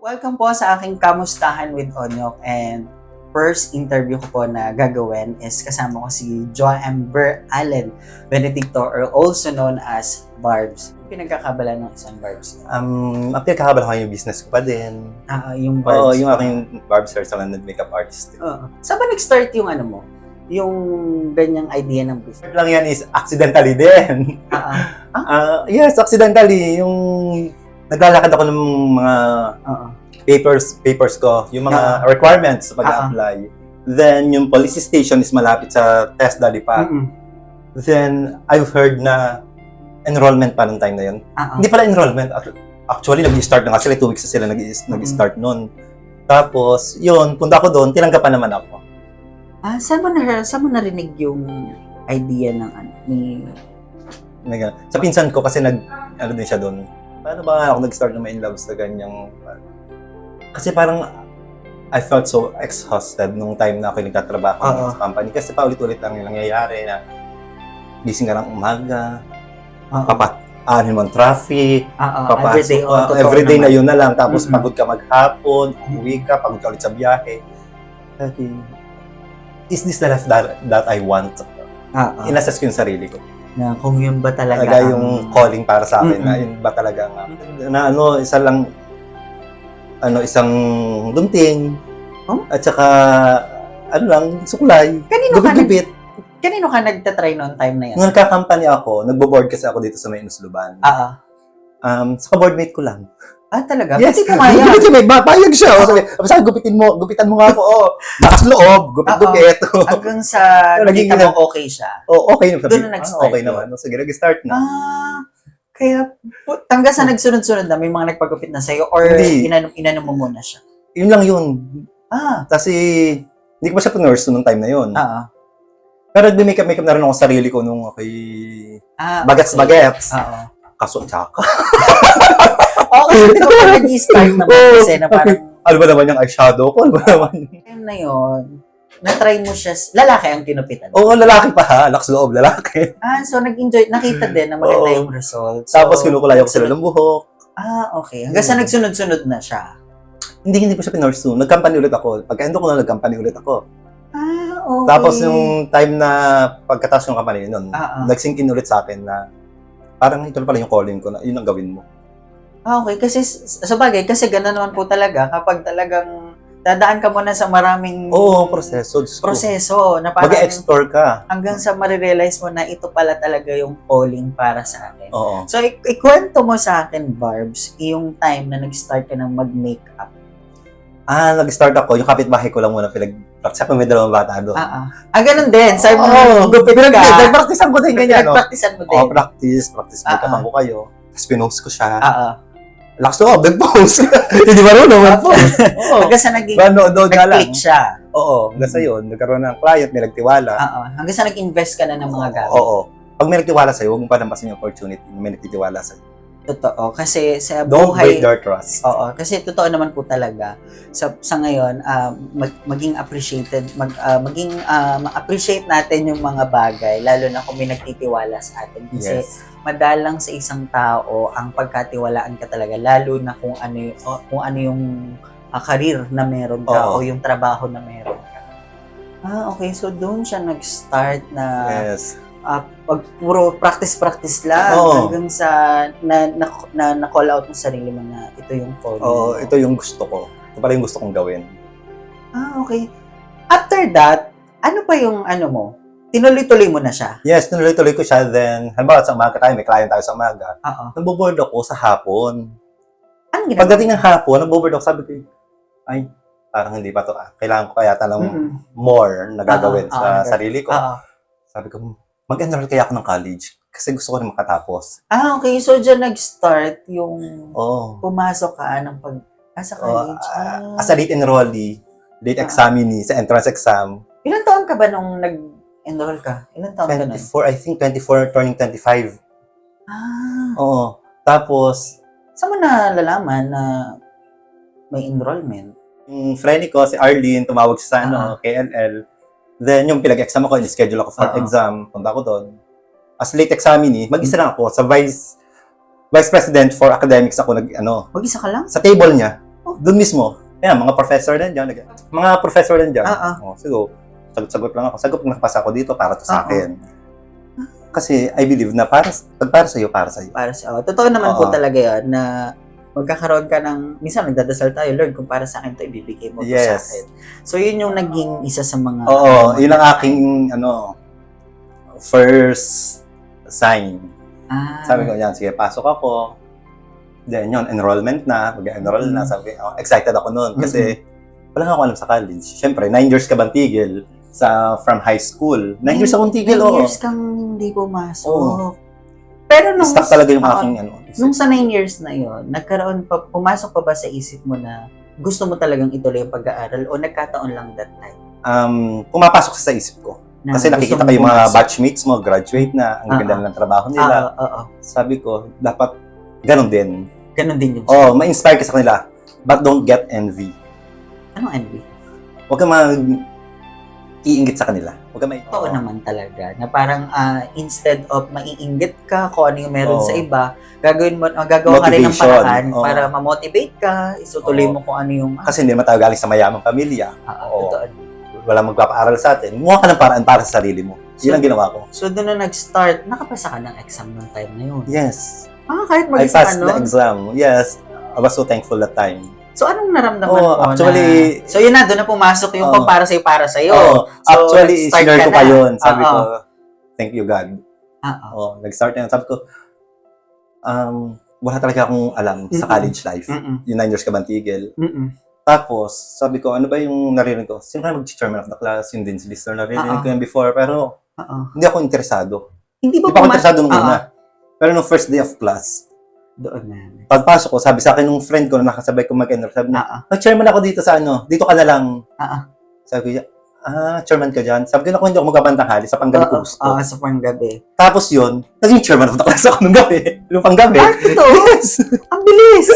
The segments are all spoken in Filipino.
Welcome po sa aking Kamustahan with Onyok, and first interview ko po na gagawin is kasama ko si Joamber Allen Benedicto, or also known as Barbs. Pinagkakabala ng isang Barbs. Ang pinagkakabala ko yung business ko pa din. Yung Oo, Barbs. yung aking Barbs hair salon and makeup artist. Oo. Saan ba nag-start yung ano mo? Yung ganyang idea ng business? Lang yan is accidentally din. Yes, accidentally. Yung naglalakad ako ng mga papers ko, yung mga requirements sa pag-apply. Then, yung police station is malapit sa TESDA Lipa. Then, I've heard na enrollment pa ng time na yun. Hindi pala enrollment. Actually, nag-start na nga sila. 2 weeks na sila nag-start noon. Tapos, yun, punta ko doon, tinanggapan naman ako. Saan mo narinig yung idea ng Sa pinsan ko kasi ano din siya doon. Paano ba ako nag-start na ma-in love sa ganyang... Kasi parang I felt so exhausted nung time na ako nagtatrabaho sa company. Kasi paulit-ulit lang yung nangyayari na gising ka ng umaga, aanin mo ang traffic, everyday na yun na lang. Tapos pagod ka maghapon, umuwi ka, pagod ka ulit sa biyahe. Okay. Is this the life that I want? In-assess ko yung sarili ko. Na kung yun ba talaga yung calling para sa akin, na yun ba talaga isang dunting, at saka suklay, gupit-gupit. Kanino ka nagtatry noon time na yan? Nung nagka-company ako, nagbo-board kasi ako dito sa may Inusluban. Sa ka-boardmate ko lang. Talaga? Yes. Pati pumayag? Payag siya. Sabi, gupitan mo nga ako. Lakas loob, gupit-gupit. Hanggang sa nakita mo okay siya? Okay naman. Doon na nag-start. Okay naman. Sige, nag-start na. Kaya, hanggang sa nagsunod-sunod na, may mga nagpagupit na sa'yo, or inano mo muna siya? Yun lang yun. Kasi, hindi ko pa siya pinurse nung time na yun. Pero nag-makeup na rin ako sarili ko nung bagets. Kaso, tsaka. Kasi hindi ko pa nag-start naman kasi na parang... Ano ba naman yung eyeshadow ko? Ano ba naman yung... Time na yun, na-try mo siya, lalaki ang kinupitan. Oo, lalaki pa ha. Lakas loob, lalaki. So nag-enjoy, nakita din na maganda yung results. Tapos kinukulay ko sila ng buhok. Okay. Hanggang sa nagsunod-sunod na siya. Hindi pa siya pinurse. Nag-company ulit ako. Pagka-endo ko na, nag-company ulit ako. Okay. Tapos yung time na pagkatapos ng company nun, nag-sink in ulit sa akin na parang ito pala yung calling ko na yun ang gawin mo. Okay, kasi sa bagay, kasi gano'n naman po talaga kapag talagang dadaan ka muna sa maraming proseso na parang mag-explore ka. Hanggang sa marirealize mo na ito pala talaga yung calling para sa akin. Oo. So, ikwento mo sa akin, Barbs, yung time na nag-start ka ng mag-makeup. Nag-start ako. Yung kapitbahay ko lang muna pinag-practice ako. May dalawang bata doon. Ganun din. Sabi mo, gupit ka. Nag-practicean ko din ganyan. Nag-practicean mo din. Practice. Makeupan ko kayo. Tapos pinost ko siya. Lakas loob, nag-post. Hindi marunong mag-post. Hanggang sa nag-click siya. Oo, hanggang sa yun. Nagkaroon ng client, may nagtiwala. Hanggang sa nag-invest ka na ng mga gamit. Oo. Pag may nagtiwala sa'yo, huwag mo palampasin yung opportunity. May nagtitiwala sa'yo. Totoo. Kasi sa Don't buhay... break their trust. Oo. Kasi totoo naman po talaga. Sa ngayon, maging appreciated, ma-appreciate natin yung mga bagay, lalo na kung may nagtitiwala sa atin. Kasi madalang sa isang tao ang pagkatiwalaan ka talaga, lalo na kung ano yung career na meron ka o yung trabaho na meron ka. Okay. So, doon siya nag-start na puro practice lang hanggang sa na-call out ng sarili mo na ito yung calling. Ito yung gusto ko. Ito pala yung gusto kong gawin. Okay. After that, ano pa yung mo? Tinuloy-tuloy mo na siya? Yes, tinuloy-tuloy ko siya. Then, halimbawa sa umaga tayo, may client tayo sa umaga. Naboboard ako sa hapon. Anong ginagawa? Pagdating ng hapon, naboboard ako, sabi ko, ay, parang hindi pa to. Kailangan ko kaya ng more na gagawin sa sarili ko. Sabi ko, mag-enroll kaya ako ng college kasi gusto ko rin makatapos. Okay. So, dyan nag-start yung pumasok ka sa college. As a late enrollee, late examinee, sa entrance exam. Ilang taon ka ba nung nag-enroll ka? Ilang taon ka na? 24, I think 24, turning 25. Oo. Tapos, saan mo nalalaman na may enrollment? Yung friend ko, si Arlene, tumawag siya sa KNL. Then, yung pinag-exam ako, in-schedule ako for exam. Punta ako doon. As late examinee, mag-isa lang ako. Sa Vice President for Academics ako Mag-isa ka lang? sa table niya. Doon mismo. Ayan, mga professor din dyan. Mga professor din dyan. Siguro, sagot lang ako. Sagot, nakapasa ako dito para to sa akin. Kasi I believe na pag para sa'yo, para sa'yo. Totoo naman po talaga yan na magkakaroon ka ng, minsan nagdadasal tayo, Lord, kung para sa akin to ibibigay mo to sa akin. So, yun yung naging isa sa mga... Yun ang aking, first sign. Sabi ko, yan, sige, pasok ako. Then yun, enrollment na, mag-enroll na. Sabi ko, excited ako noon kasi wala ako alam sa college. Siyempre, 9 years ka bang tigil from high school? 9 years akong tigil, 9 years kang hindi pumasok. Pero nung... Stuck talaga yung aking Nung sa 9 years na yon, pumasok pa ba sa isip mo na gusto mo talagang ituloy yung pag-aaral o nagkataon lang that time? Pumapasok sa isip ko. Kasi nakikita ko yung mga batchmates mo, graduate na, ang ganda ng trabaho nila. Sabi ko, dapat ganon din. Ganon din yung ma-inspire ka sa kanila. But don't get envy. Anong envy? Huwag ka iinggit sa kanila. Huwag ka Totoo naman talaga. Na parang instead of maiinggit ka kung ano yung meron sa iba, gagawa ka rin ng paraan para ma-motivate ka, isutuloy mo kung ano yung... Kasi hindi naman tayo galing sa mayamang pamilya. Totoo. Wala magpapaaral sa atin. Gumawa ka ng paraan para sa sarili mo. Yun ang ginawa ko. So, doon na nag-start, nakapasa ka ng exam ng time na yun? Yes. Kahit I passed the exam. Yes. I was so thankful that time. So, anong naramdaman mo actually, na... So, yun na, doon na pumasok yung kung para sa'yo. So, actually, sinare ko pa yun. Sabi ko, thank you, God. Nag-start na yun. Sabi ko, wala talaga akong alam sa college life. Yung 9 years ka bang tigil. Tapos, sabi ko, ano ba yung narinig ko? Sino kaya mag-chairman of the class? Yun din si Lister. Narinig ko yan before, pero hindi ako interesado. Hindi ba ako interesado nung una. Pero nung first day of class, doon na. Pagpasok ko, sabi sa akin nung friend ko na nakasabay ko mag-enroll, sabi niya, chairman ako dito sa dito ka na lang. Sabi ko, chairman ka dyan. Sabi ko, hindi ako magkapantanghali sa panggabi ko gusto. Sa panggabi. Tapos yun, naging chairman of the class ako nung gabi. Nung panggabi. Ito? Yes. Ang bilis!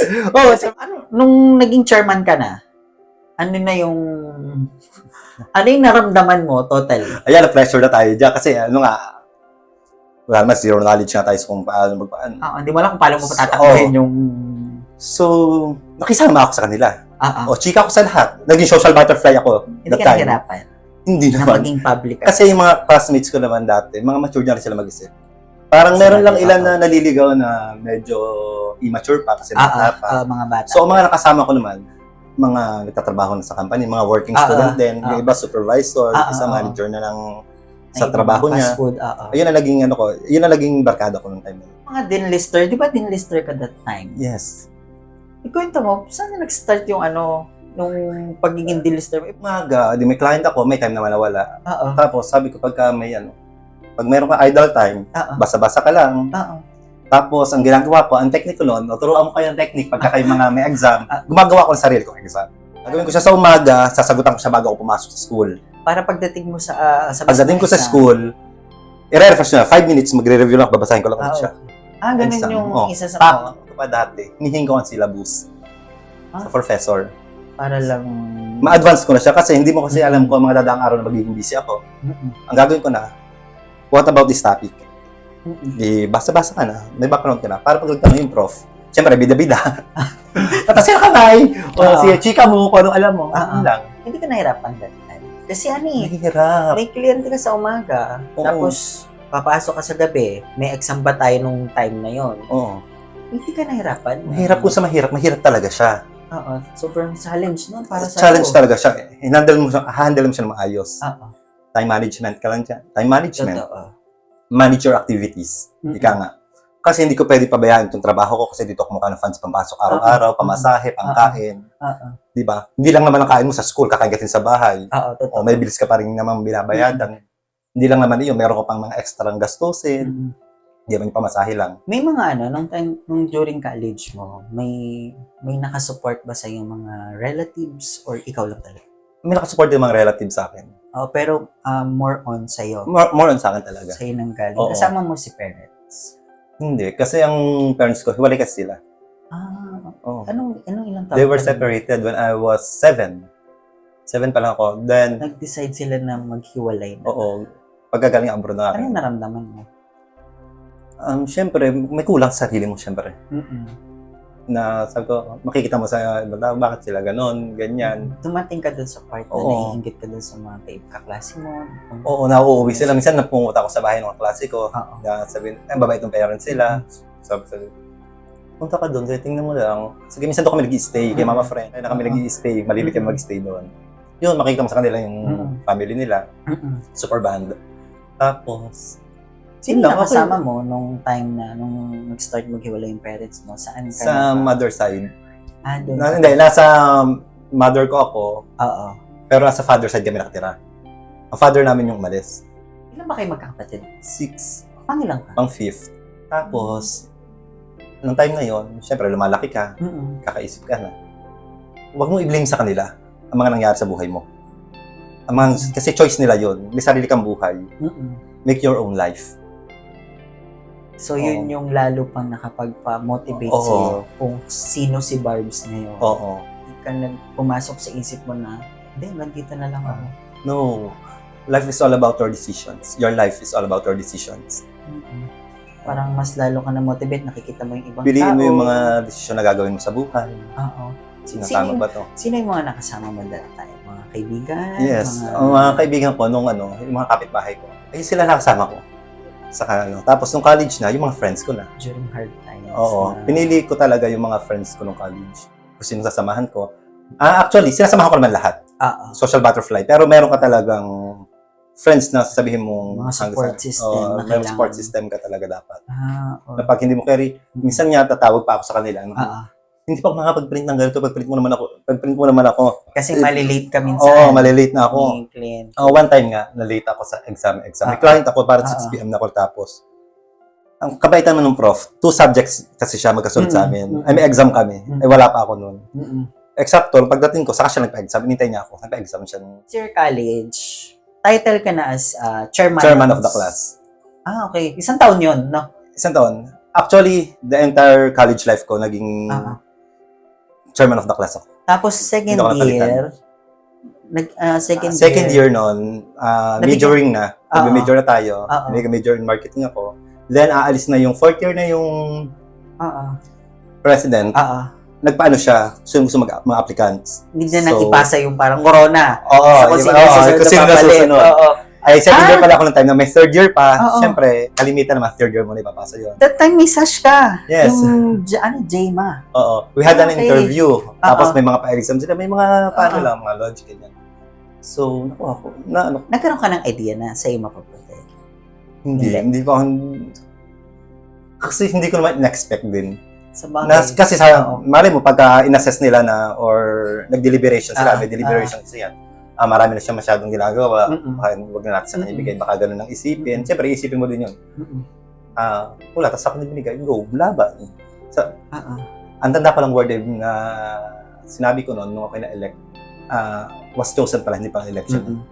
Nung naging chairman ka na, ano yung naramdaman mo, total? Ayan, na-pressure na tayo dyan. Kasi wala naman, zero knowledge na tayo kung paano magpaano. Hindi mo alam kung paano mo patatakbuhin yung... So, nakisama ako sa kanila. Chika ako sa lahat. Naging social butterfly ako. Hindi ka nahirapan? Hindi na naman. Maging public. Kasi yung mga classmates ko naman dati, mga mature na rin sila mag-isip. Parang meron lang ilan na naliligaw na medyo immature pa kasi bata pa. Mga bata. So, mga nakasama ko naman, mga nagtatrabaho na sa company, mga working student din, yung iba supervisor, isang manager na lang sa trabaho niya. Ayun ang naging barkada ko nung time. Mga dinlister, di ba dinlister ka that time? Yes. Ikwento mo, saan na nag-start yung nung pagiging dinlister? May client ako, may time naman nawala. Tapos sabi ko pag meron ka idle time, basa-basa ka lang. Tapos ang ginagawa ko, ang technique ko noon, turuan mo kayo ng technique pagka kayo mga may exam, gumagawa ko ng sarili kong exam. Gagawin ko siya sa umaga, sasagutan ko siya bago ako pumasok sa school. Para pagdating mo sa pagdating ko sa school, i-refresh na, 5 minutes, magre-review lang, babasahin ko lang ulit siya. Ganun exam. Yung isa sa pa dati, hinihingi ko ang syllabus sa professor. Para lang... Ma-advance ko na siya kasi hindi mo kasi alam ko ang mga dadaang araw na magiging busy ako. Ang gagawin ko na, what about this topic? Basta-basta ka na, may background ka na, para pag nagtanong yung prof, siyempre, bida-bida. Tatasira ka na sige, chika mo kung anong alam mo. Lang. Hindi ka nahirapan that time. Kasi Mahirap. May kliyente ka sa umaga, tapos papasok ka sa gabi, may exam ba tayo nung time na yon? Hindi ka nahirapan. Mahirap kung sa mahirap talaga siya. Sobrang challenge nun para sa challenge talaga siya. Handle mo siya ng maayos. Time management ka lang dyan. Time management. Manage your activities. Ika nga. Kasi hindi ko pwede pabayaan itong trabaho ko kasi dito ako kumukha ng funds pampasok araw-araw, pamasahe, pangkain. Diba? Hindi lang naman ang kain mo sa school, kakain ka din sa bahay. May bills ka pa rin naman binabayadan. Hindi lang naman yun, meron ka pang mga extra gastusin. Hindi naman yung pamasahe lang. May mga nung during college mo, may nakasupport ba sa yung mga relatives or ikaw lang talaga? May nakasupport yung mga relatives sa akin. Pero more on sa'yo. More on sa akin talaga. Sa'yo nang galing. Kasama mo si parents? Hindi. Kasi ang parents ko, hiwalay kasi sila. Anong ilang taon? They were separated when I was 7. 7 pa lang ako. Then, nag-decide sila na maghiwalay na. Pagkagaling abroad na akin. Anong naramdaman mo? Siyempre, may kulang sa sarili mo, siyempre. na sabi ko, makikita mo sa ibang tao, bakit sila ganon, ganyan. Dumating ka dun sa part na Oo. naiingit ka dun sa mga kaklase mo. Oo, nauuwi sila. Minsan napunta ako sa bahay ng mga klase ko. Oo. Na sabihin, babait ng parents sila. Sabi, punta ka doon, tingnan mo lang. Sige, minsan doon kami nag-i-stay kay mama friend. Kaya na kami nag-i-stay, malibig kami mag-stay doon. Yun, makikita mo sa kanila yung family nila. Super band. Tapos, Sino yun lang, nakasama mo nung time na, nung nag-start maghiwalay yung parents mo? Saan ka sa mother side. doon. Hindi, nasa mother ko ako, Oo. pero nasa father side kami nakatira. Ang father namin yung umalis. Ilan ba kayo magkakapatid? 6, Pangilang ka? pang 5th. Tapos, nung time na yon, syempre lumalaki ka, kakaisip ka na. Huwag mo i-blame sa kanila ang mga nangyari sa buhay mo. Kasi choice nila yon. May sarili kang buhay. Make your own life. So, yun yung lalo pang nakapagpa-motivate Oo. sa'yo kung sino si Barbs ngayon. Oo. Hindi ka pumasok sa isip mo na, hindi, nandito na lang ako. No. Life is all about your decisions. Your life is all about your decisions. Parang mas lalo ka na-motivate, nakikita mo yung ibang Piliin tao. mo yung mga desisyon na gagawin mo sa buhay. Oo. Tama ba to? Sino yung mga nakasama mo dati tayo? Mga kaibigan? Yes. Ang mga kaibigan ko nung yung mga kapitbahay ko, ay sila nakasama ko. Tapos nung college na, yung mga friends ko na. During hard times. Oo. Pinili ko talaga yung mga friends ko nung college. Kung sino sasamahan ko. Actually, sinasamahan ko naman lahat. Social butterfly. Pero meron ka talagang friends na sasabihin mo mga support system na may kailangan. support system ka talaga dapat. Oo. Na pag hindi mo carry, minsan nga tatawag pa ako sa kanila. Hindi pa ako makapag-print ng ganito, pagprint mo naman ako. Kasi malilate ka minsan. Oo, malilate na ako. Yung client. One time nga, na-late ako sa exam. May client ako para 6 p.m. na ako tapos. Ang kabaitan mo nung prof, 2 subjects kasi siya magkasunod sa amin. Ay, may exam kami. Ay, wala pa ako noon. Eksakto, pagdating ko, saka siya nagpa-exam. Inintay niya ako. Nagpa-exam siya. Your college, title ka na as Chairman of the class. Okay. Isang taon yun, no? Isang taon. Actually, the entire college life ko, naging chairman of the class ako. Tapos second year, second year noon, majoring na. Nag-major na tayo. Nag-major in marketing ako. Then, aalis na yung 4th year na yung president. Nagpaano siya, gusto mga applicants. Hindi na ipasa yung parang corona. Oo. Kung sino na susunod. Ay, second year pala ako ng time na may 3rd year pa. Siyempre, kalimitan naman, 3rd year mo na ipapasa yun. That time may sash ka. Yes. Yung, JMA. Oo. We had an interview. Tapos may mga pa-exam sila. May mga paano lang, mga logic, ganyan. So, ako, nagkaroon ka ng idea na sa'yo mapaprotect? Hindi pa ako, kasi hindi ko naman in-expect din. Kasi mali mo, pagka in-assess nila na, or nag-deliberation sila, may deliberation kasi yan. Marami na siya masyadong ginagawa. Baka huwag na natin sa kanya ibigay. Baka ganun ang isipin. Siyempre, isipin mo din yun. Wala, tapos ako na binigay. Go, laban. Ang tanda ko lang word na sinabi ko noon, nung ako na-elect, was chosen pala, hindi pa ang election.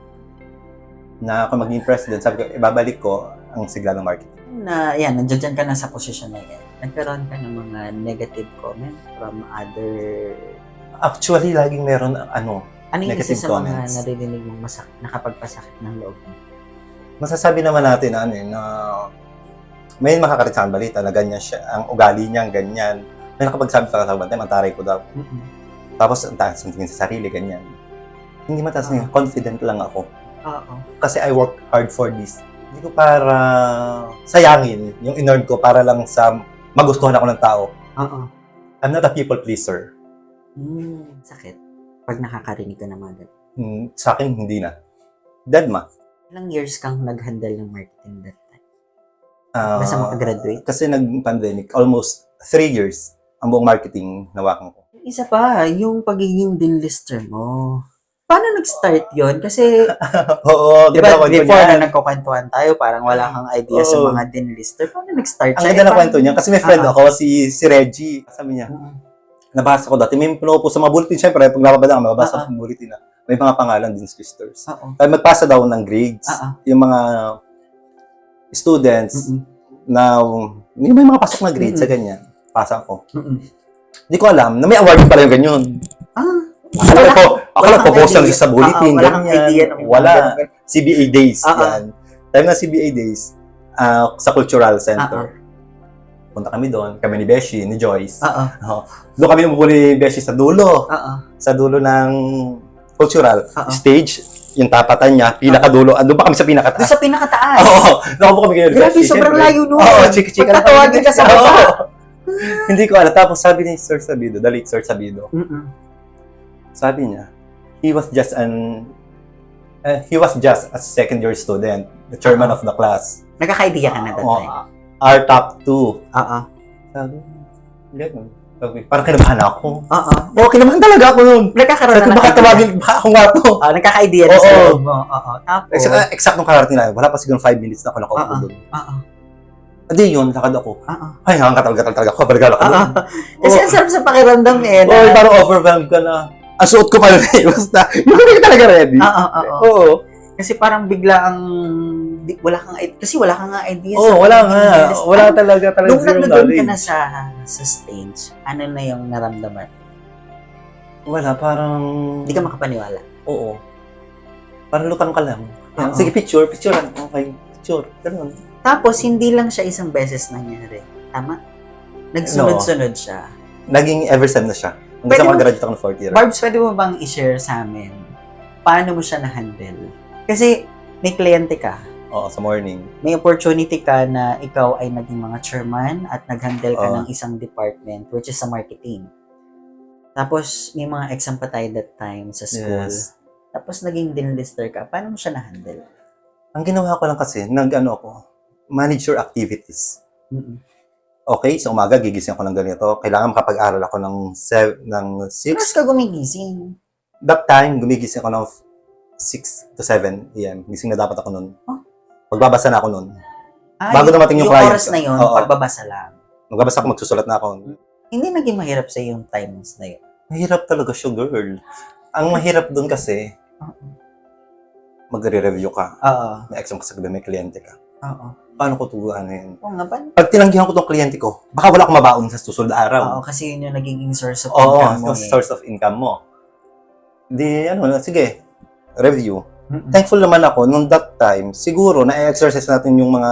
Na ako maging president, sabi ko, ibabalik ko ang sigla ng marketing. Nandiyan ka na sa posisyon na yan. Nagkaroon ka ng mga negative comment from other... Actually, laging meron, ano yung isa sa comments. mga naririnig mong nakapagpasakit ng loob mo? Masasabi naman natin na may makakarit sa balita na ganyan siya, ang ugali niya, ganyan. May nakapagsabi sa kasabang time, ang taray ko daw. Tapos, ang taas ang tingin sa sarili, ganyan. Hindi mataas niya, confident lang ako. Kasi I work hard for this. Hindi ko para sayangin yung in-earn ko para lang sa magustuhan ako ng tao. I'm not a people pleaser. Sakit. Pag nakakarinig ka na mga Sa akin, hindi na. Deadma. Ilang years kang nag-handle ng marketing that time? Basta makagraduate? Kasi nag-pandemic, almost 3 years ang buong marketing nawakan ko. Isa pa, yung pagiging deal-lister mo. Paano nag-start yon? Kasi, Oo, diba, before na nagkukwentuhan tayo, parang wala kang idea sa mga deal-lister. Paano nag-start siya? Ang ganda na kwento niya, kasi may friend ako, si Reggie. Sabi niya, nabasa ko dati, may pinupo sa mga bulletin. Siyempre, pag nababada ka, mababasa ko ng bulletin na may mga pangalan din sa listers. Kaya magpasa daw ng grades. Yung mga students na may mga pasok na grades sa ganyan. Pasa ko. Hindi ko alam na may award pala yung ganyan. Akala ko post lang sa bulletin. Wala. CBA days. Yan. Time na CBA days sa Cultural Center. Punta kami doon, kami ni Beshi, ni Joyce. Oo. Doon kami umupo ni Beshi sa dulo. Oo. Sa dulo ng cultural stage. Yung tapatan niya, pinakadulo. Doon pa kami sa Doon pinakataas. sa pinakataas. Oo. Nakaupo kami kayo ni Grabe, Beshi. sobrang syempre. layo nun. Oo, chika-chika na kami. Pagtatawagin ka sa baba. Oo. Hindi ko alam. Tapos sabi ni Sir Sabido, the late Sir Sabido, sabi niya, he was just a second year student, the chairman of the class. Nagkaka-idea ka na that time. Our top 2. Oo. Sabi, ganun. Sabi, parang kinamahan ako. Oo. Oo, kinamahan talaga ako nun. Nagkakaroon Sabi, na baka tawagin, baka ako nga to. nagkaka-idea na Oo. sa loob mo. Oo. Tapos, Exact nung karating na, wala pa siguro 5 minutes na ako nakaupo doon. oo. Hindi yun, lakad ako. Oo. Ay, hanggang talaga ako. Baligal ako doon. Kasi ang sarap sa pakiramdam eh. Oo, parang overwhelmed ka na. Ang suot ko pa rin eh. Basta, hindi ka talaga ready. Oo. Oo. Kasi parang bigla ang wala kang idea. Oo, wala nga. Wala talaga Nung zero nandoon ka knowledge. na sa stage, ano na yung naramdaman? Wala, parang... Hindi ka makapaniwala. Oo. Parang lutang ka lang. Oo. Sige, picturean. Okay, picture. Ganun. Tapos, hindi lang siya isang beses nangyari. Tama? Nagsunod-sunod siya. Naging eversem na siya. Hanggang Pwede sa mo- mag-graduate ako ng 4th year. Barbs, pwede mo bang i-share sa amin paano mo siya na-handle? Kasi may kliyente ka. Oo, sa morning. May opportunity ka na ikaw ay naging mga chairman at nag-handle ka Oo. ng isang department, which is sa marketing. Tapos, may mga exam pa tayo that time sa school. Yes. Tapos, naging dinlister ka. Paano mo siya na-handle? Ang ginawa ko lang kasi, manage your activities. Mm-mm. Okay, sa umaga, gigising ako ng ganito. Kailangan makapag-aral ako ng 6. Mas ka gumigising. That time, gumigising ako ng 6 to 7 a.m. Gising na dapat ako nun. Oh. Magbabasa na ako nun. yung Bago dumating yung client oras ko. na yun, Oo. pagbabasa lang. Magbabasa ako, magsusulat na ako. Hindi naging mahirap sa yung times na yun. Mahirap talaga siya, girl. Ang mahirap dun kasi, magre-review ka. Oo. May exam ka sa gabi, may kliyente ka. Oo. Paano ko tuguan yun? Oo nga ba? Pag tinanggihan ko tong kliyente ko, baka wala akong mabaon sa susunod na araw. Oo, kasi yun yung nagiging source of Oo, income mo. yung source of income mo. Di, sige, review. Mm-mm. Thankful naman ako, nung that time, siguro, na-exercise natin yung mga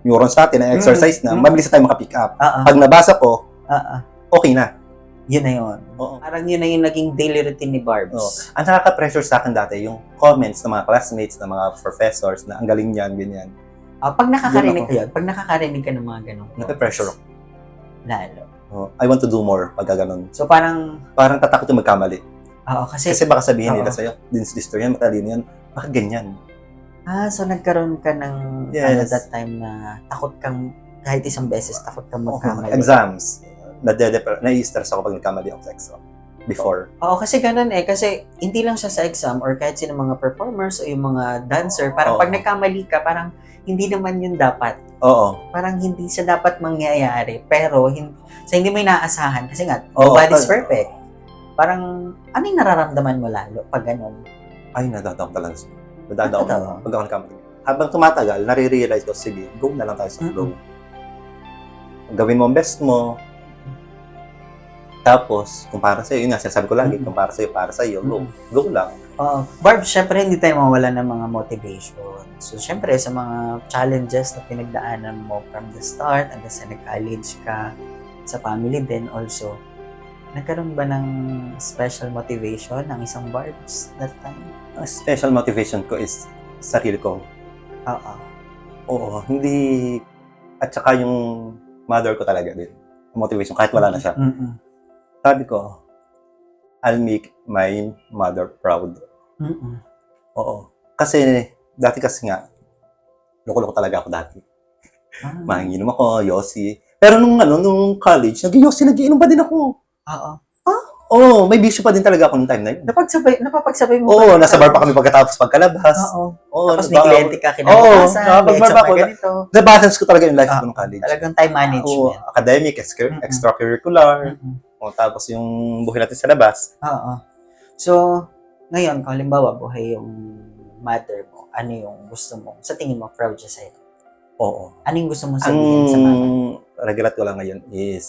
neurons natin, na-exercise na, mabilis na tayo makapick up. Oo. Pag nabasa ko, Oo. okay na. Yun na yun. Oo. Parang yun na yung naging daily routine ni Barbs. Oo. Ang nakaka-pressure sa akin dati, yung comments ng mga classmates, ng mga professors, na ang galing niyan, ganyan. Pag nakakarinig Yun ka yun, pag nakakarinig ka ng mga ganun. Nape-pressure ako. Lalo. I want to do more pagka ganun. So parang, Parang tatakot yung magkamali. kasi Kasi baka sabihin nila Oo. sa'yo, Lister yan, matalino yan. Bakit ganyan? so nagkaroon ka ng, Yes. that time na takot kang, kahit isang beses, takot kang magkamali. Exams. Na-stress ako pag nagkamali ako sa exam. Before. Oo, kasi ganun kasi hindi lang siya sa exam or kahit sino mga performers o yung mga dancer, parang Oo. pag nagkamali ka, parang hindi naman yun dapat. Oo. Parang hindi siya dapat mangyayari. Pero, hindi mo inaasahan kasi nga, Oo, nobody's tal- perfect. Parang, ano yung nararamdaman mo lalo pag ganun? Ay, nadadaw talaga siya. Nadadaw Nadadaw. ako pag ako nagkamali. Habang tumatagal, nare-realize ko, sige, go na lang tayo sa flow. Gawin mo ang best mo. Tapos, kung para sa'yo, yun nga, sinasabi ko lagi, kung para sa'yo, go. Go lang. Oo. Barb, syempre hindi tayo mawala ng mga motivation. So, syempre sa mga challenges na pinagdaanan mo from the start hanggang sa nag-college ka, sa family din also, nagkaroon ba ng special motivation ng isang Barbs that time? Ang special motivation ko is sarili ko. Oo. Oo, hindi... At saka yung mother ko talaga din. Motivation, kahit wala na siya. Mm-mm. Sabi ko, I'll make my mother proud. Mm-mm. Oo. Kasi, dati kasi nga, loko-loko talaga ako dati. Manginginom ako, yosi. Pero nung college, nag-yosi, nagiinom pa din ako. Oo. Oo, may bisyo pa din talaga ako nung time na yun. Napapagsabay mo Oo, ba? nasa bar pa kami pagkatapos pagkalabas. Oo. Oo, Tapos may kliyente ka kinabukasan, may nakapag-bar exam pa ka ako. ganito. Na-balance ko talaga yung life ko nung college. Talagang time Oo, management. academic, extracurricular. Mm-mm. O, tapos yung buhay natin sa labas. Oo. So, ngayon, kung halimbawa buhay yung mother mo, ano yung gusto mo? Sa tingin mo, proud siya sa'yo? Oo. Ano yung gusto mong Ang sabihin sa mama? regret ko lang ngayon is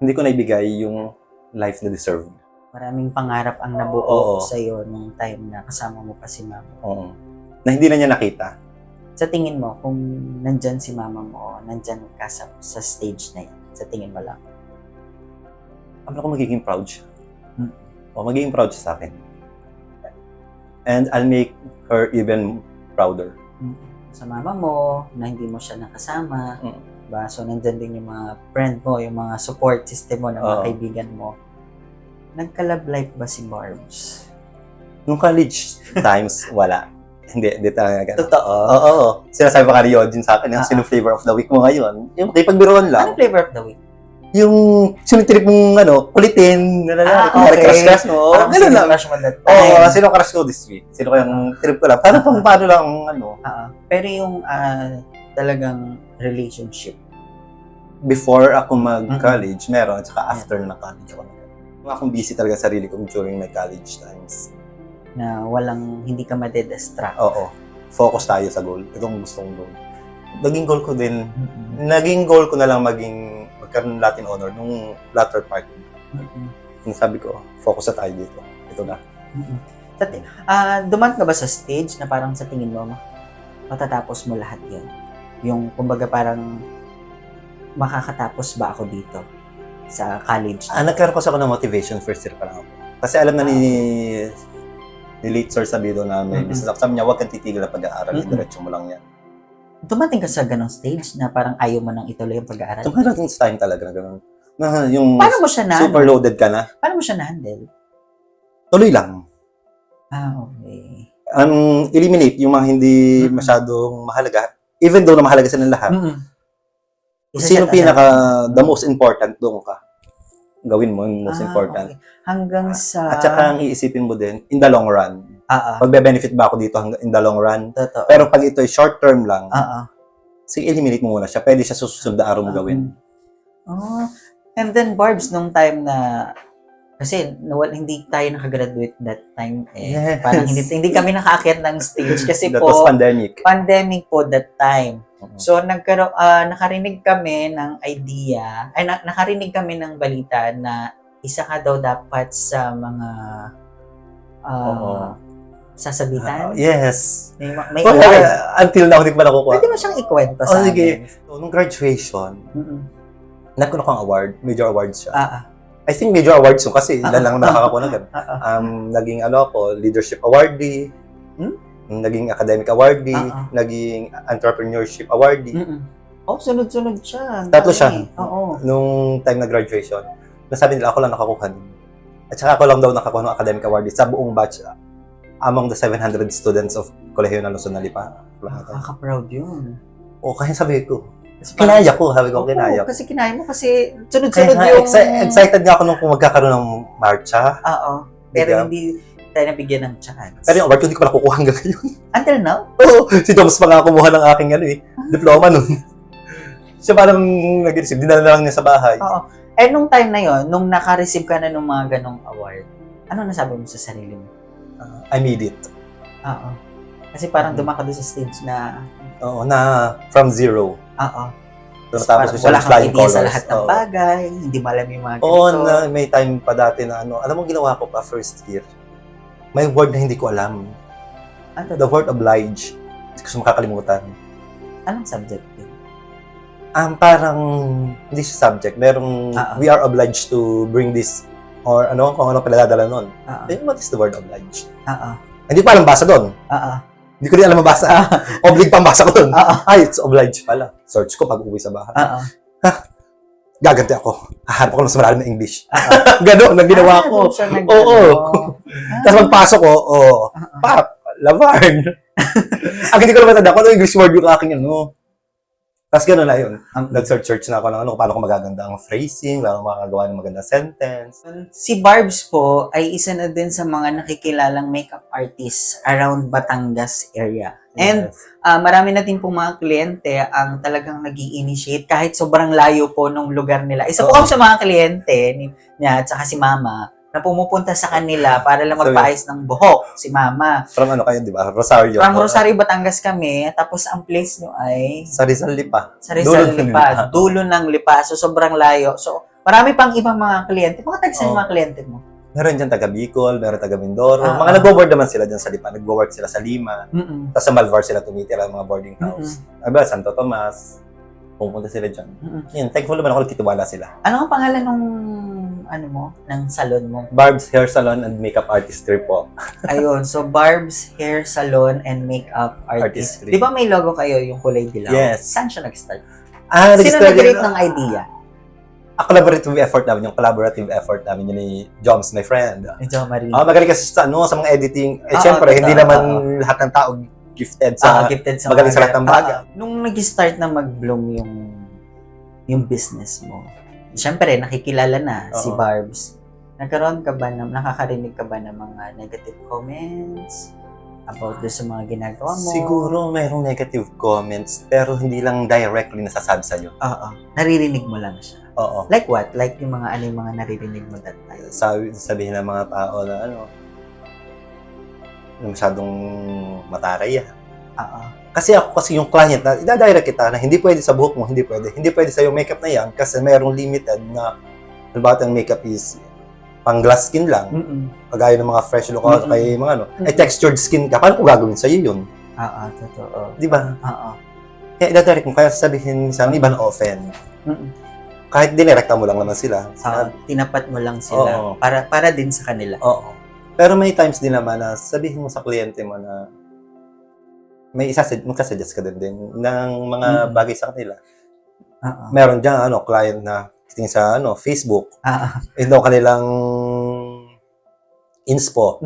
hindi ko naibigay yung life na deserve. Maraming pangarap ang nabuo Oo. sa'yo nung time na kasama mo pa si mama. Oo. Na hindi na niya nakita. Sa tingin mo, kung nandyan si mama mo, nandyan ka sa stage na yan, sa tingin mo lang. Ako magiging proud siya. Hmm. O, magiging proud siya sa akin. And I'll make her even prouder. Sa mama mo, na hindi mo siya nakasama, diba? So, nandyan din yung mga friend mo, yung mga support system mo, ng mga kaibigan mo. Nagka-love life ba si Barbs? Nung college times, wala. Hindi talaga. Totoo? Oo. Sinasabi pa ka ni Yodin sa akin, sino flavor of the week mo ngayon? Yung pagbiroon lang. Anong flavor of the week? Yung sinitrip mong kulitin, okay. crush mo. Parang Ganun sino lang. crush mo that time? Oo, sino crush ko this week? Sino kayang trip ko lang? Paano lang, Pero yung talagang relationship. Before ako mag-college, meron. At saka after na college ako. Akong busy talaga sa sarili ko during my college times. Na hindi ka made-distract. Oo. Focus tayo sa goal. Itong gustong goal. Naging goal ko na lang magkaroon ng Latin honor nung latter part. Yung sabi ko, focus na tayo dito. Ito na. Duman ka ba sa stage na parang sa tingin mo, matatapos mo lahat yun? Yung, kumbaga parang, makakatapos ba ako dito sa college? Nagkaroon kasi ako ng motivation first year pa lang ako. Kasi alam na ni late Sir Sabido na may business ako. Sabi niya, huwag kang titigil na pag-aaral. Diretso mo lang yan. Dumating ka sa ganong stage na parang ayaw mo nang ituloy ang pag-aaral? Dumating sa time talaga na gano'n. Na yung paano mo siya super loaded ka na. Paano mo siya na-handle? Tuloy lang. Okay. Eliminate yung mga hindi masyadong mahalaga. Even though na mahalaga sila lahat. Sino the most important doon ka? Gawin mo yung most important. Okay. Hanggang sa... At saka ang iisipin mo din, in the long run. Magbe-benefit ba ako dito in the long run? Totoo. Pero pag ito ay short term lang, sige, eliminate mo muna siya. Pwede siya susunod na araw mo gawin. And then, Barbs, nung time na... Kasi hindi tayo nakagraduate that time. Yes. Parang hindi kami nakaakyat ng stage. Kasi That po, was pandemic. Pandemic po that time. So, nakarinig kami ng idea, nakarinig kami ng balita na isa ka daw dapat sa mga sasabitan. Yes. May award. Until now, hindi ko pa nakukuha. Pwede mo siyang ikwento sa amin. Sige. So, nung graduation, nagkaroon akong award. Major awards siya. I think major awards yun kasi ilan lang nakakakuha na. Naging ako, leadership awardee, naging academic awardee, naging entrepreneurship awardee. Sunod-sunod siya. Tatlo siya. Oo. Nung time na graduation. Nasabi nila ako lang nakakuha nun. At saka ako lang daw nakakuha ng academic awardee sa buong batch among the 700 students of Kolehiyo ng Luzon na Lipa. Nakaka-proud yun. Kaya sabi ko, kinaya ko, sabi ko, kinaya ko. Kasi kinaya mo kasi sunod-sunod yung... Excited nga ako nung magkakaroon ng marcha. Oo. Pero hindi tayo nabigyan ng chance. Pero yung award ko, hindi ko pala kukuha hanggang ngayon. Until now? Oo. Si Thomas pa nga kumuha ng aking diploma nun. Siya parang nag-receive. Dinala na lang niya sa bahay. Oo. Nung time na yon, nung naka-receive ka na ng mga ganong award, ano nasabi mo sa sarili mo? I made it. Oo. Kasi parang dumaka doon sa stage na... Oo, na from zero. Oo. So, tapos wala kang idea sa lahat ng bagay, hindi mo alam yung mga ganito. Oo, may time pa dati na alam mo ginawa ko pa first year. May word na hindi ko alam. The word oblige. Hindi ko siya makakalimutan. Anong subject yun? Parang hindi siya subject. Merong we are obliged to bring this or kung ano pala nun. What is the word obliged? Hindi ko alam basa doon. Hindi ko rin alam mabasa. Oblig pang basa ko doon. It's obliged pala. Search ko pag uwi sa bahay. Gaganti ako. Hahanap ako ng mas malalim na English. Gano'n ang ginawa ko. Oo. Tapos magpasok ko, Pap, Lavard. Ang hindi ko naman tanda kung ano English word yung aking Tapos gano'n na yun. Nag-search na ako ng paano ko magaganda ang phrasing, paano makagawa ng magandang sentence. Si Barbs po ay isa na din sa mga nakikilalang makeup artist around Batangas area. And marami natin po mga kliyente ang talagang nag-i-initiate kahit sobrang layo po nung lugar nila. Isa po ako sa mga kliyente niya at saka si Mama na pumupunta sa kanila para lang magpaayos ng buhok, si Mama. From kayo, di ba? Rosario. From Rosario, Batangas kami. Tapos ang place nyo ay... Sa Rizal Lipa. Sa Rizal Lipa. Dulo ng Lipa. So, sobrang layo. So, marami pang ibang mga kliyente. Mga tagsan yung mga kliyente mo? Meron dyan taga Bicol, meron taga Mindoro. Ah, Mga nag-board naman sila dyan sa Lipa. Nag-work sila sa Lima. Mm-mm. Tapos sa Malvar sila tumitira, mga boarding house. Aba, Santo Tomas. Pupunta sila dyan. Mm-mm. Yun, thankful naman ako nagtitiwala sila. Ano ang pangalan nung ng salon mo? Barb's Hair Salon and Makeup Artistry po. Ayun, so Barb's Hair Salon and Makeup Artist. Artistry. Di ba may logo kayo, yung kulay dilaw? Yes. Saan siya nag-start? Sino Registered nag-create ng idea? A collaborative effort namin, yung collaborative effort namin yun ni Joms, my friend. Medyo Marie. Magaling kasi sa, sa mga editing. Oo, Siyempre, totoo. hindi naman lahat ng tao gifted sa... Gifted sa magaling sa lahat ng bagay. Nung nag-start na mag-bloom yung business mo, siyempre, nakikilala na si Oo. Barbs. Nakakarinig ka ba ng mga negative comments about doon sa mga ginagawa mo? Siguro mayroong negative comments, pero hindi lang directly nasasabi sa'yo. Oo. Naririnig mo lang siya. Oo. Like what? Like yung mga naririnig mo that time? Sabihin ng mga tao na masyadong mataray. Oo. Kasi yung client na ida-direct kita na hindi pwede sa buhok mo, hindi pwede sa yung makeup na yan kasi mayroong limited na halimbawa ang makeup is pang glass skin lang, kagaya ng mga fresh look kay mga textured skin ka, paano ko gagawin sa'yo yun? Oo, totoo. Di ba? Oo. Kaya ida-direct mo, kaya sabihin sa iba na offend. Kahit dinirekta mo lang naman sila. Tinapat mo lang sila para din sa kanila. Oo. Pero may times din naman na sabihin mo sa kliyente mo na may magkasuggest ka din ng mga bagay sa kanila. Meron dyan, client na tingin sa Facebook. Ito kanilang inspo.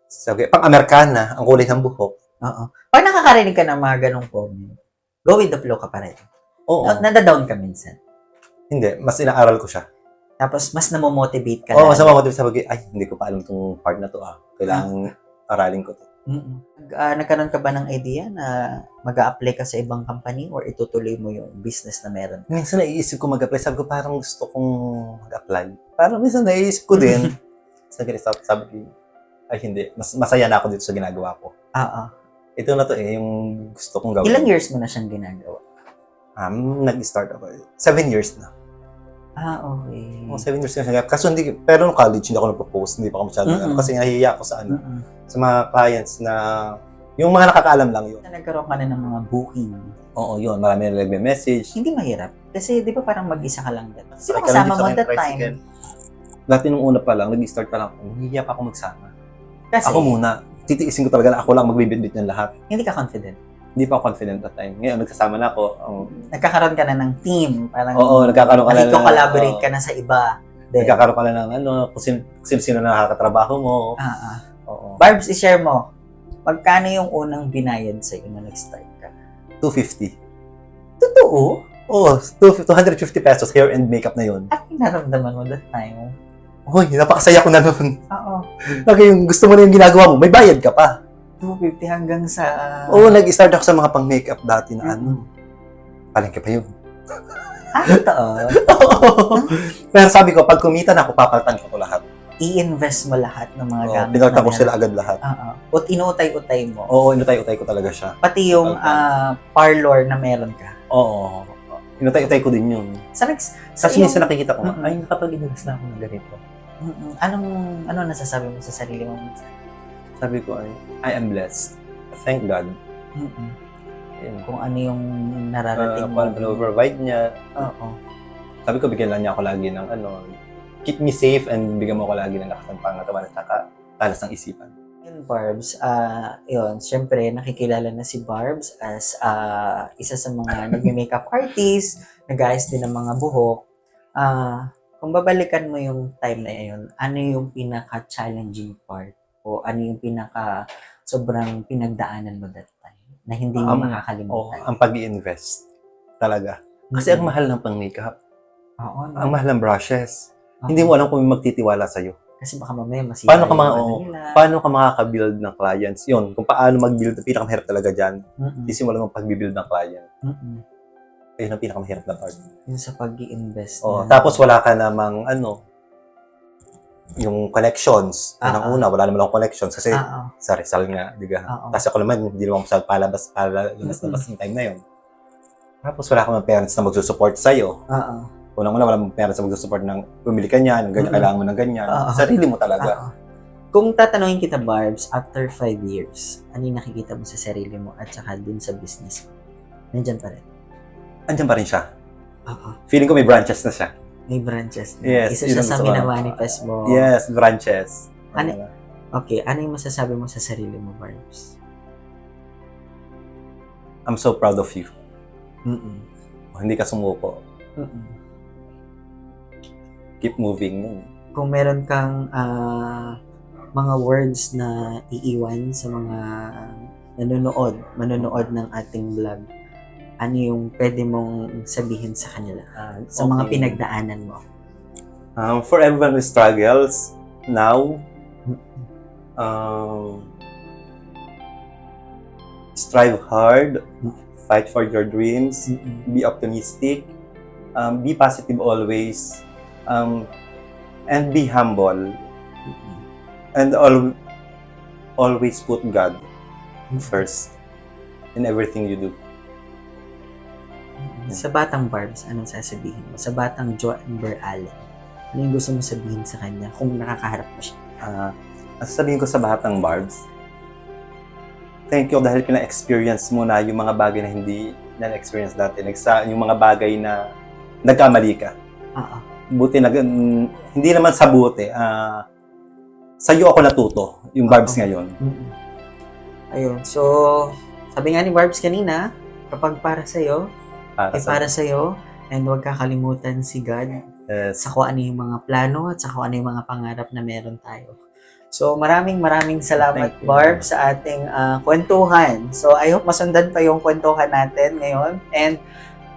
Sabi, pang-Amerikana, ang kulay ng buhok. Oo. Pag nakakarinig ka ng mga ganong comment, go with the flow ka pa rin. Oo. Nada-down ka minsan. Hindi, mas inaaral ko siya. Tapos, mas namomotivate ka Oo, mas namomotivate sabi, ay, hindi ko pa alam itong part na to. Kailangan aralin ko to. Nagkaroon ka ba ng idea na mag-a-apply ka sa ibang company or itutuloy mo yung business na meron? Minsan naiisip ko mag-apply. Sabi ko, parang gusto kong mag-apply. Parang minsan naiisip ko din. Sabi ko, ay hindi. Masaya na ako dito sa ginagawa ko. Ito na to yung gusto kong gawin. Ilang years mo na siyang ginagawa? Nag-start ako. 7 years na. Okay. 7 years na siya. Kaso pero nung college, hindi ako nagpo-post. Hindi pa ako masyado. Kasi nahihiya ako sa sa mga clients na yung mga nakakaalam lang yun. Nagkaroon ka na ng mga booking. Oo, yun. Marami na nagme-message. Hindi mahirap. Kasi di ba parang mag-isa ka lang dito. Sino kasama mo that time? Dati nung una pa lang, nag-start pa lang ako. Nahihiya pa ako magsama. Kasi Ako muna. Titiisin ko talaga na ako lang magbibidbit ng lahat. hindi ka confident. Hindi pa ako confident that time. Ngayon, nagsasama na ako. Nagkakaroon ka na ng team. Parang Oo, nagkakaroon ka na. Nakiko-collaborate ka na sa iba. Nagkakaroon ka na ng kung sino na nakakatrabaho mo. Oo. Barbs, i-share mo. Magkano yung unang binayad sa'yo nung nag-start ka? 250. Totoo? Oo, 250 pesos hair and makeup na yun. At naramdaman mo that time? Uy, napakasaya ko na nun. Oo. Lagi yung gusto mo na yung ginagawa mo, may bayad ka pa. 250 hanggang sa... Oo, nag-start ako sa mga pang-makeup dati na palengke pa yun. Totoo? Pero sabi ko, pag kumita na ako, papalitan ko lahat. I-invest mo lahat ng mga gamit. Binalta ko sila agad lahat. At inutay-utay mo. Oo, inutay-utay ko talaga siya. Pati yung parlor na meron ka. Oo. Inutay-utay ko din yun. Kasi minsan nakikita ko, ay, nakapag-invest na ako ng ganito. Ano nasasabi mo sa sarili mo minsan? Sabi ko, I am blessed. Thank God. Kung ano yung nararating mo. Paano provide niya. Oo. Sabi ko, bigyan lang niya ako lagi ng keep me safe and bigyan mo ako lagi ng lakas ng pangatawan at saka talas ng isipan. Yun, Barbs, yun, syempre, nakikilala na si Barbs as isa sa mga nag-makeup artist, nag-ayos din ng mga buhok. Kung babalikan mo yung time na yun, ano yung pinaka-challenging part? O ano yung sobrang pinagdaanan mo that time na hindi mo makakalimutan? Ang pag-i-invest talaga. Kasi ang mahal ng pang-makeup. Ang mahal ng brushes. Hindi mo alam kung magtitiwala sa'yo. Kasi baka mamaya masira paano ka makaka-build ng clients? Yun, kung paano mag-build, pinakamahirap talaga dyan. Isimula mo pag-build ng client. Ayun ang pinakamahirap na part. Yun sa pag-i-invest. Tapos wala ka namang yung connections. Unang-una, wala naman akong connections kasi sa Rizal nga, diga. Tapos ako naman, hindi naman masyadong palabas-labas ng time na yun. Tapos wala akong parents na magsusupport sa'yo. Unang-una, walang pera sa mag-support ng bumili ka niyan, ganyan, kailangan mo ng ganyan. Sarili mo talaga. Kung tatanungin kita, Barbs, after 5 years, ano yung nakikita mo sa sarili mo at saka dun sa business mo? Nandyan pa rin. Andyan pa rin siya. Oo. Feeling ko may branches na siya. May branches na. Yes, Isa yun siya ang sa gusto ko. minamanifest mo. Yes, branches. Okay, ano yung masasabi mo sa sarili mo, Barbs? I'm so proud of you. Mm-mm. Hindi ka sumuko. Mm-mm. Keep moving. Kung meron kang mga words na iiwan sa mga manonood ng ating vlog, ano yung pwede mong sabihin sa kanila sa mga Okay. pinagdaanan mo? For everyone who struggles now, strive hard, fight for your dreams, be optimistic, be positive always, and be humble, and always put God first in everything you do. Sa batang Barbs, anong sasabihin mo? Sa batang Jo Ember Allen, ano yung gusto mo sabihin sa kanya kung nakakaharap mo siya? Ang sasabihin ko sa batang Barbs, thank you dahil pina-experience mo na yung mga bagay na hindi na-experience dati. Yung mga bagay na nagkamali ka. Buti hindi naman sa buti. Sa'yo ako natuto, yung Barbs ngayon. Ayun. So, sabi nga ni Barbs kanina, kapag para sa'yo, para sa'yo, and huwag kakalimutan si God sa kung ano yung mga plano at sa kung ano yung mga pangarap na meron tayo. So, maraming salamat, Barb, sa ating kwentuhan. So, I hope masundan pa yung kwentuhan natin ngayon. And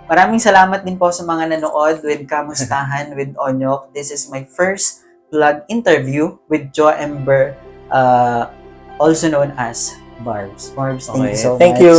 maraming salamat din po sa mga nanood with Kamustahan with Onyok. This is my first vlog interview with Jo Ember, also known as Barbs. Barbs, thank you so much. Thank you!